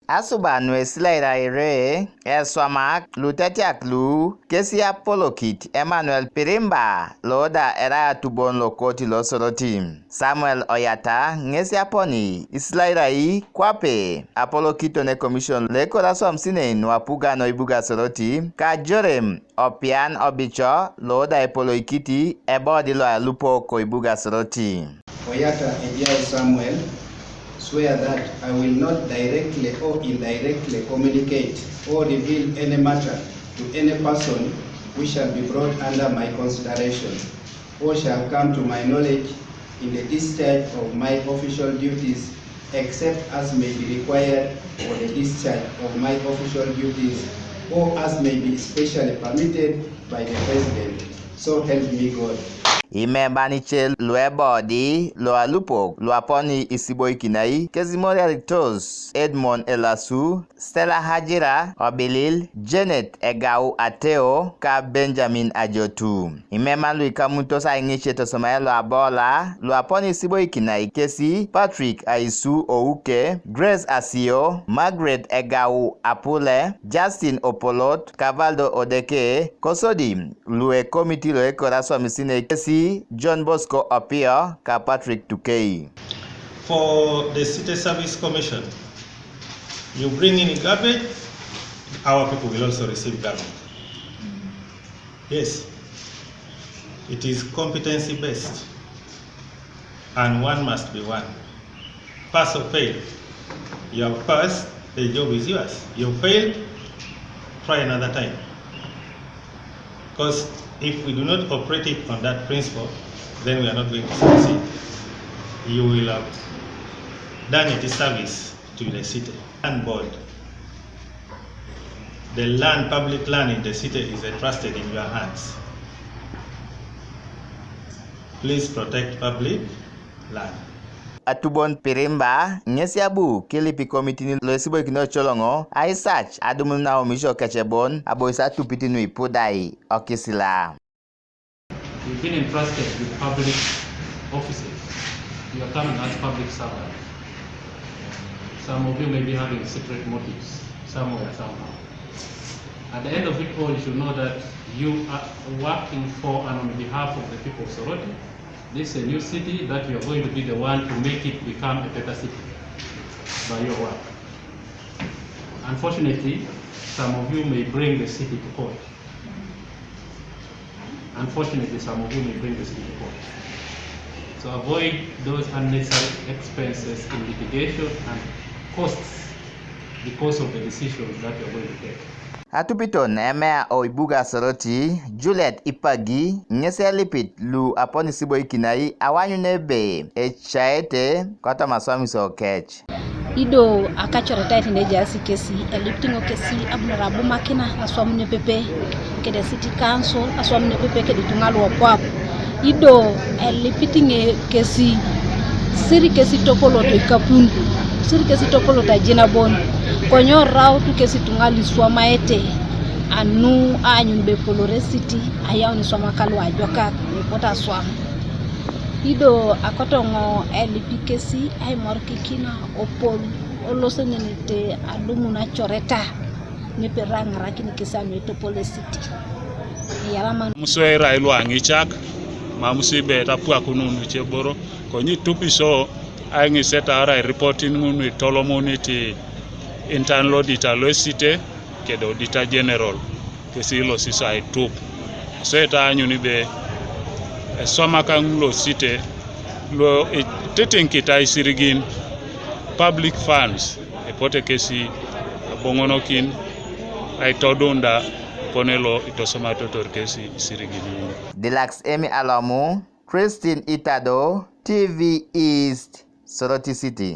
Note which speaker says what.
Speaker 1: Asuban wesilaira ire Eswamak lutetiak lu kesi apolokit Emmanuel Pirimba loda era tubon lokoti losoroti Samuel Oyata ngesi aponi islaira i kwape apolokito ne commission le korasom sine nwapuga no ibuga soroti ka jorem opian obicho loda epoloikiti ebodi lo alupo ko ibuga soroti.
Speaker 2: Oyata Ejiao Samuel swear that I will not directly or indirectly communicate or reveal any matter to any person which shall be brought under my consideration or shall come to my knowledge in the discharge of my official duties, except as may be required for the discharge of my official duties or as may be specially permitted by the President. So help me God.
Speaker 1: Imebaniche luebodi loalupo luaponi isiboikinai kezimori Ritos Edmond Elasu Stella Hajira Obilil Janet Egau Ateo ka Benjamin Ajotu Imemalu ikamuto sa ingiche tosomaelo abola luaponi isiboikinai kesi Patrick Aisu Ouke Grace Asio Margaret Egau Apule Justin Opolot Cavaldo Odeke Kosodi lue komiti loe koraso misine kesi John Bosco Apia ka Patrick Tukei.
Speaker 3: For the City Service Commission, you bring in garbage, our people will also receive garbage. Yes, it is competency based, and one must be one. Pass or fail. You have passed, the job is yours. You failed, try another time. Because if we do not operate it on that principle, then we are not going to succeed. You will have done a disservice to the city. Land board. The land, public land in the city is entrusted in your hands. Please protect public land.
Speaker 1: Atubon Pirimba ngesiabu Elipi committee lo sibo kino cholongo ai search adumul na omisho kachebon aboisa tupiti nui podai okisila.
Speaker 4: You've been entrusted with public offices. You are coming as public servant. Some of you may be having secret motives somewhere, somehow. At the end of it all, you should know that you are working for and on behalf of the people of Soroti. This is a new city that you are going to be the one to make it become a better city by your work. Unfortunately, some of you may bring the city to court. Unfortunately, some of you may bring the city to court. So avoid those unnecessary expenses in litigation and costs because of the decisions that you are going to take.
Speaker 1: Atupiton emea oibuga soroti Juliet Ipagi ngese lipit lu aponi sibo ikinai awanyu nebe echaete kota maswami so kech.
Speaker 5: Ido akachora taiti nejasi kesi eliptingo kesi abnarabu makina aswamune pepe kede city council aswamune pepe kede tungalu opap. Ido elipitinge kesi siri kesi topolo to ikapun siri kesi topolo ta jinabon konyo rau tu kesi tungali Iswamaete anu anyun be polore city ayaw ni Iswamakalu ajoka pota swam. Ido akotongo Elipi kesi ay morkikina opol olosenenete adumu na choreta ni peranga rakini kisano topolo city yarama
Speaker 6: muswera ilo angichak mamusibe tapua kununu cheboro konyi tupiso angi seta ara reporting ngunu tolomoniti intern auditor lo city ke do auditor general ke silo sisa itup seta anyuni be Eswamak lo city lo tetenkita isirigin public funds epote kesi bongonokin ay todunda ponelo itosoma totor kesi isirigin.
Speaker 1: Delax Emi Alamu Christine Itado TV East Soroti City.